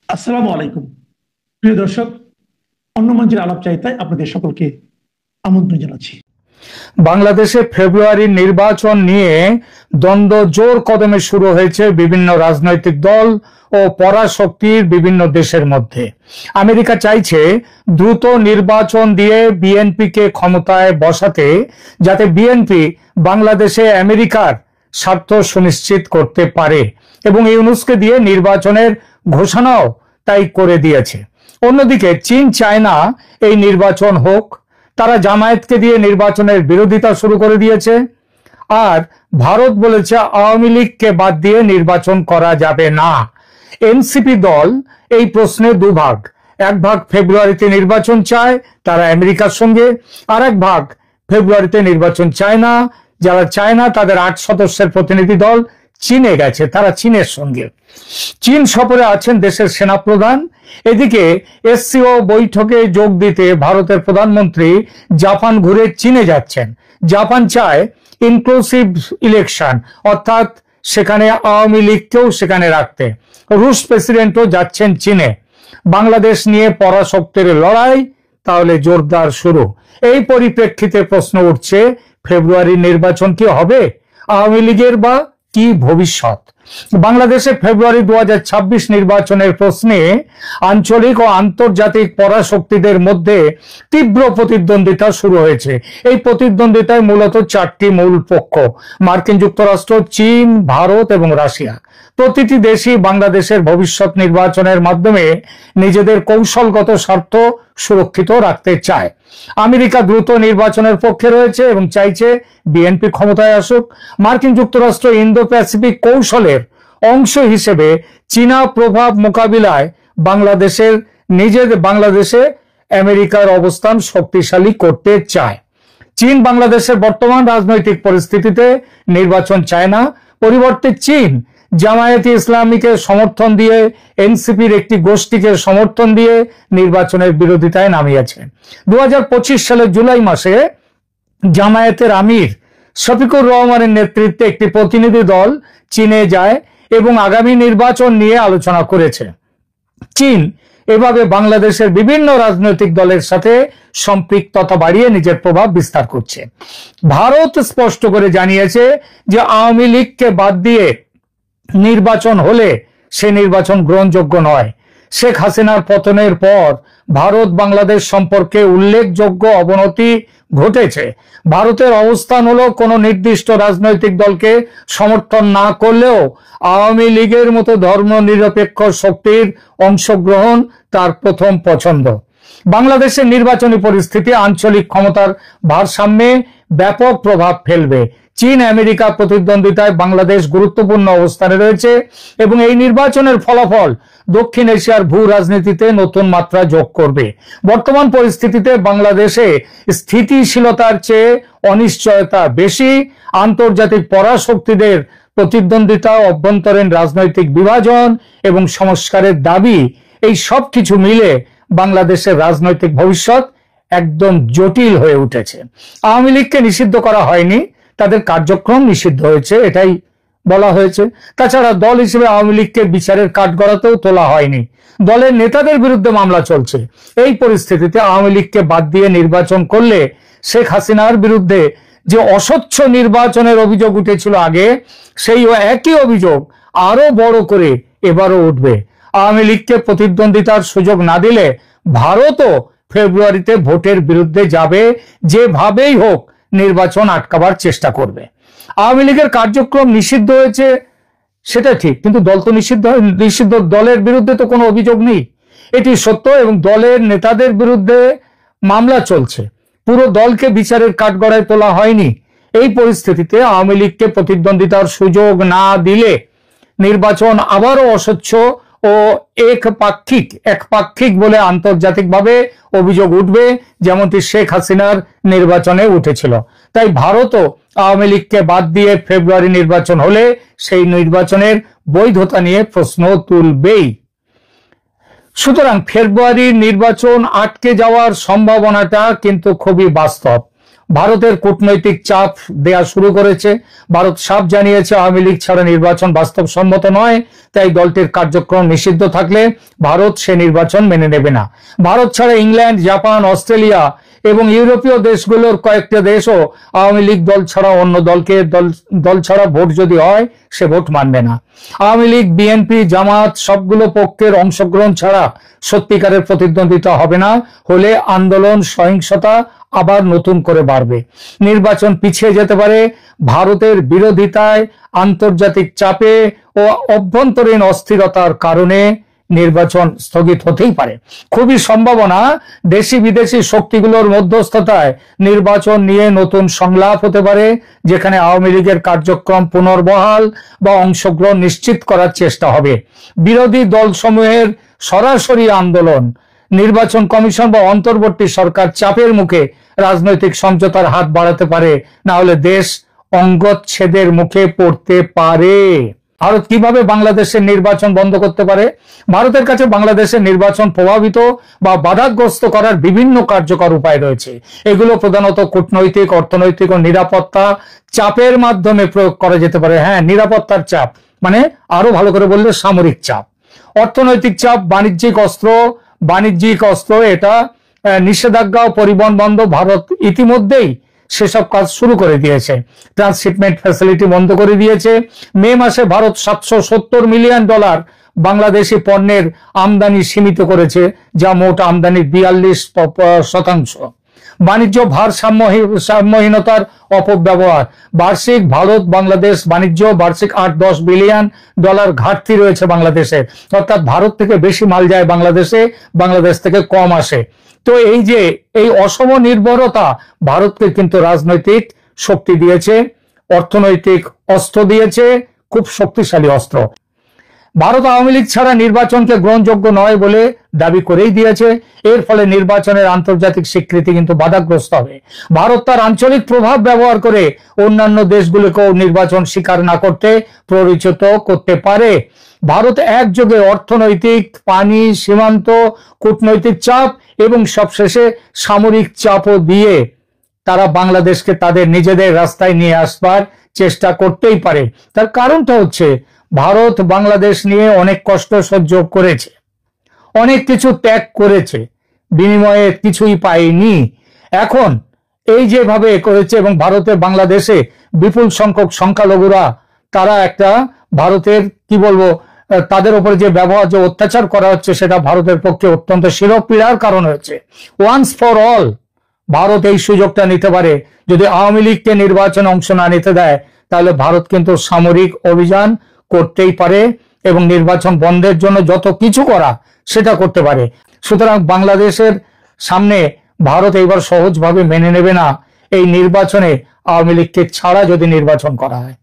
আসসালামু আলাইকুম প্রিয় দর্শক, অন্য মঞ্চের আলাপচারিতায় আপনাদের সকলকে আমন্ত্রণ জানাচ্ছি। বাংলাদেশে ফেব্রুয়ারির নির্বাচন নিয়ে দ্বন্দ্ব জোর কদমে শুরু হয়েছে বিভিন্ন রাজনৈতিক দল ও পরাশক্তির বিভিন্ন দেশের মধ্যে। আমেরিকা চাইছে দ্রুত নির্বাচন দিয়ে বিএনপিকে ক্ষমতায় বসাতে, যাতে বিএনপি বাংলাদেশে আমেরিকার স্বার্থ সুনিশ্চিত করতে পারে, এবং ইউনূসকে দিয়ে নির্বাচনের ঘোষণাও তাই করে দিয়েছে। অন্যদিকে চীন চায় না এই নির্বাচন হোক, তারা জামায়াতকে দিয়ে নির্বাচনের বিরোধিতা শুরু করে দিয়েছে। আর ভারত বলেছে আওয়ামী লীগকে বাদ দিয়ে নির্বাচন করা যাবে না। এনসিপি দল এই প্রশ্নে দুভাগ, এক ভাগ ফেব্রুয়ারিতে নির্বাচন চায়, তারা আমেরিকার সঙ্গে, আর এক ভাগ ফেব্রুয়ারিতে নির্বাচন চায় না, যারা চায় না তাদের 8 সদস্যের প্রতিনিধি দল চীনে গেছে, তারা চীনের সঙ্গে। চীন সফরে আছেন দেশের সেনাপ্রধান। এদিকে এসসিও বৈঠকে যোগ দিতে ভারতের প্রধানমন্ত্রী জাপান ঘুরে চীনে যাচ্ছেন। জাপান চায় ইনক্লুসিভ ইলেকশন, অর্থাৎ সেখানে আওয়ামী লীগকেও সেখানে রাখতে। রুশ প্রেসিডেন্টও যাচ্ছেন চীনে। বাংলাদেশ নিয়ে পরাশক্তির লড়াই তাহলে জোরদার শুরু। এই পরিপ্রেক্ষিতে প্রশ্ন উঠছে, ফেব্রুয়ারির নির্বাচন কি হবে? আওয়ামী লীগের বা কি ভবিষ্যৎ? বাংলাদেশে ফেব্রুয়ারি 2026 নির্বাচনের প্রশ্নে আঞ্চলিক ও আন্তর্জাতিক পরাশক্তিদের মধ্যে তীব্র প্রতিদ্বন্দ্বিতা শুরু হয়েছে। এই প্রতিদ্বন্দ্বিতায় মূলত 4টি মূল পক্ষ: মার্কিন যুক্তরাষ্ট্র, চীন, ভারত এবং রাশিয়া। প্রতিটি দেশই বাংলাদেশের ভবিষ্যৎ নির্বাচনের মাধ্যমে নিজেদের কৌশলগত স্বার্থ সুরক্ষিত রাখতে চায়। আমেরিকা দ্রুত নির্বাচনের পক্ষে রয়েছে এবং চাইছে বিএনপি ক্ষমতায় আসুক। মার্কিন যুক্তরাষ্ট্র ইন্দো প্যাসিফিক কৌশলের অংশ হিসেবে চীনা প্রভাব মোকাবিলায় বাংলাদেশে আমেরিকার অবস্থান শক্তিশালী করতে চায়। চীন বাংলাদেশের বর্তমান রাজনৈতিক পরিস্থিতিতে নির্বাচন চায় না। পরিবর্তে চীন জামায়াতে ইসলামীকে সমর্থন দিয়ে, এনসিপির একটি গোষ্ঠীকে সমর্থন দিয়ে নির্বাচনের বিরোধিতায় নামিয়েছে। 2025 সালের জুলাই মাসে জামায়াতের আমির শফিকুর রহমানের নেতৃত্বে একটি প্রতিনিধি দল চীনে যায় এবং আগামী নির্বাচন নিয়ে আলোচনা করেছে। চীন এভাবে বাংলাদেশের বিভিন্ন রাজনৈতিক দলের সাথে সম্পৃক্ততা বাড়িয়ে নিজের প্রভাব বিস্তার করছে। ভারত স্পষ্ট করে জানিয়েছে যে আওয়ামী লীগকে বাদ দিয়ে নির্বাচন হলে সে নির্বাচন গ্রহণযোগ্য নয়। শেখ হাসিনার পতনের পর ভারত বাংলাদেশ সম্পর্কে উল্লেখযোগ্য অবনতি ঘটেছে। ভারতের অবস্থান হলো কোনো নির্দিষ্ট রাজনৈতিক দলকে সমর্থন না করলেও আওয়ামী লীগের মতো ধর্মনিরপেক্ষ শক্তির অংশগ্রহণ তার প্রথম পছন্দ। বাংলাদেশের নির্বাচনী পরিস্থিতি আঞ্চলিক ক্ষমতার ভারসাম্যে ব্যাপক প্রভাব ফেলবে। চীন আমেরিকা প্রতিদ্বন্দ্বিতায় বাংলাদেশ গুরুত্বপূর্ণ অবস্থানে রয়েছে এবং এই নির্বাচনের ফলাফল দক্ষিণ এশিয়ার ভূ রাজনীতিতে নতুন মাত্রা যোগ করবে। বর্তমান পরিস্থিতিতে বাংলাদেশে স্থিতিশীলতার চেয়ে অনিশ্চয়তা বেশি। আন্তর্জাতিক পরাশক্তিদের প্রতিদ্বন্দ্বিতা, অভ্যন্তরীণ রাজনৈতিক বিভাজন এবং সংস্কারের দাবি, এই সব কিছু মিলে বাংলাদেশের রাজনৈতিক ভবিষ্যৎ একদম জটিল হয়ে উঠেছে। আওয়ামী লীগকে নিষিদ্ধ করা হয়নি, তাদের কার্যক্রম নিষিদ্ধ হয়েছে, এটাই বলা হয়েছে। তাছাড়া দল হিসেবে আওয়ামী লীগকে বিচারের কাঠগড়াতেও তোলা হয়নি। দলের নেতাদের বিরুদ্ধে মামলা চলছে। এই পরিস্থিতিতে আওয়ামী লীগকে বাদ দিয়ে নির্বাচন করলে শেখ হাসিনার বিরুদ্ধে যে অস্বচ্ছ নির্বাচনের অভিযোগ উঠেছিল আগে, সেই একই অভিযোগ আরো বড় করে এবারও উঠবে। আওয়ামী লীগকে প্রতিদ্বন্দ্বিতার সুযোগ না দিলে ভারতও ফেব্রুয়ারিতে ভোটের বিরুদ্ধে যাবে, যেভাবেই হোক নির্বাচন আটকাবার চেষ্টা করবে। আওয়ামী লীগের কার্যক্রম নিষিদ্ধ হয়েছে সেটা ঠিক, কিন্তু দল তো নিষিদ্ধ দলের বিরুদ্ধে তো কোনো অভিযোগ নেই, এটি সত্য, এবং দলের নেতাদের বিরুদ্ধে মামলা চলছে। পুরো দলকে বিচারের কাঠগড়ায় তোলা হয়নি। এই পরিস্থিতিতে আওয়ামী লীগকে প্রতিদ্বন্দ্বিতার সুযোগ না দিলে নির্বাচন আবারও অস্বচ্ছ ও একপাক্ষিক বলে আন্তর্জাতিকভাবে অভিযোগ উঠবে, যেমনটি শেখ হাসিনার নির্বাচনে উঠেছিল। তাই ভারতও আওয়ামী লীগকে বাদ দিয়ে ফেব্রুয়ারি নির্বাচন হলে সেই নির্বাচনের বৈধতা নিয়ে প্রশ্ন তুলবেই। সুতরাং ফেব্রুয়ারির নির্বাচন আটকে যাওয়ার সম্ভাবনাটা কিন্তু খুবই বাস্তব। ভারতের কূটনৈতিক চাপ দেয়া শুরু করেছে। ভারত সাফ জানিয়েছে আওয়ামী লীগ ছাড়া নির্বাচন বাস্তবসম্মত নয়, তাই দলটির কার্যক্রম নিষিদ্ধ থাকলে ভারত সে নির্বাচন মেনে নেবে না। ভারত ছাড়া ইংল্যান্ড, জাপান, অস্ট্রেলিয়া এবং ইউরোপীয় দেশগুলোর কয়েকটা দেশও আওয়ামী লীগ দল ছাড়া অন্য দল ছাড়া ভোট যদি হয় সে ভোট মানবে না। আওয়ামী লীগ, বিএনপি, জামাত সবগুলো পক্ষের অংশগ্রহণ ছাড়া সত্যিকারের প্রতিদ্বন্দ্বিতা হবে না, হলে আন্দোলন, সহিংসতা আবার নতুন করে বাড়বে। নির্বাচন পিছিয়ে যেতে পারে। ভারতের বিরোধিতায়, আন্তর্জাতিক চাপে ও অভ্যন্তরীণ অস্থিরতার কারণে নির্বাচন স্থগিত হতেই পারে। খুবই সম্ভাবনা দেশি বিদেশি শক্তিগুলোর মধ্যস্থতায় নির্বাচন নিয়ে নতুন সংলাপ হতে পারে, যেখানে আওয়ামী লীগের কার্যক্রম পুনর্বহাল বা অংশগ্রহণ নিশ্চিত করার চেষ্টা হবে। বিরোধী দলসমূহের সরাসরি আন্দোলন, নির্বাচন কমিশন বা অন্তর্বর্তী সরকার চাপের মুখে রাজনৈতিক সমঝোতার হাত বাড়াতে পারে, না হলে দেশ অঙ্গচ্ছেদের মুখে পড়তে পারে। ভারত কিভাবে বাংলাদেশের নির্বাচন বন্ধ করতে পারে? ভারতের কাছে বাংলাদেশের নির্বাচন প্রভাবিত বা বাধাগ্রস্ত করার বিভিন্ন কার্যকর উপায় রয়েছে। এগুলো প্রধানত কূটনৈতিক, অর্থনৈতিক ও নিরাপত্তা চাপের মাধ্যমে প্রয়োগ করা যেতে পারে। হ্যাঁ, নিরাপত্তার চাপ মানে আরো ভালো করে বললে সামরিক চাপ। অর্থনৈতিক চাপ, বাণিজ্যিক অস্ত্র এটা নিষেধাজ্ঞা ও পরিবহন বন্ধ, ভারত ইতিমধ্যেই সেসব কাজ শুরু করে দিয়েছে। ট্রান্সশিপমেন্ট ফ্যাসিলিটি বন্ধ করে দিয়েছে। মে মাসে ভারত $770 মিলিয়ন বাংলাদেশি পণ্যের আমদানি সীমিত করেছে, যা মোট আমদানির 42%। বাণিজ্য ভারসাম্যহীনতার অপব্যবহার, বার্ষিক ভারত বাংলাদেশ বাণিজ্য বার্ষিক $8-10 বিলিয়ন ঘাটতি রয়েছে বাংলাদেশের, অর্থাৎ ভারত থেকে বেশি মাল যায় বাংলাদেশে, বাংলাদেশ থেকে কম আসে। তো এই যে এই অসম নির্ভরতা ভারতকে কিন্তু রাজনৈতিক শক্তি দিয়েছে, অর্থনৈতিক অস্ত্র দিয়েছে, খুব শক্তিশালী অস্ত্র। ভারত আওয়ামী লীগ ছাড়া নির্বাচনকে গ্রহণযোগ্য নয় বলে দাবি করেই দিয়েছে। এর ফলে নির্বাচনের আন্তর্জাতিক স্বীকৃতি কিন্তু বাধাগ্রস্ত হবে। ভারত তার আঞ্চলিক প্রভাব ব্যবহার করে অন্যান্য দেশগুলোকেও নির্বাচন স্বীকার না করতে প্ররোচিত করতে পারে। ভারত একযোগে অর্থনৈতিক, পানি, সীমান্ত, কূটনৈতিক চাপ এবং সবশেষে সামরিক চাপও দিয়ে তারা বাংলাদেশকে তাদের নিজেদের রাস্তায় নিয়ে আসবার চেষ্টা করতেই পারে। তার কারণটা হচ্ছে ভারত বাংলাদেশ নিয়ে অনেক কষ্ট সহ্য করেছে, অনেক কিছু ত্যাগ করেছে, বিনিময়ে কিছুই পায়নি। এখন এই যেভাবে করেছে এবং ভারতে বাংলাদেশে বিপুল সংখ্যক সংখ্যালঘুরা তারা একটা ভারতের কি বলবো তাদের উপরে যে ব্যবহার, যে অত্যাচার করা হচ্ছে সেটা ভারতের পক্ষে অত্যন্ত শিরোপীড়ার কারণ হয়েছে। ওয়ান্স ফর অল ভারত এই সুযোগটা নিতে পারে। যদি আওয়ামী লীগকে নির্বাচনে অংশ না নিতে দেয় তাহলে ভারত কিন্তু সামরিক অভিযান করতেই পারে এবং নির্বাচন বন্ধের জন্য যত কিছু করা সেটা করতে পারে। সুতরাং বাংলাদেশের সামনে ভারত এইবার সহজভাবে মেনে নেবে না এই নির্বাচনে আওয়ামী লীগকে ছাড়া যদি নির্বাচন করা হয়।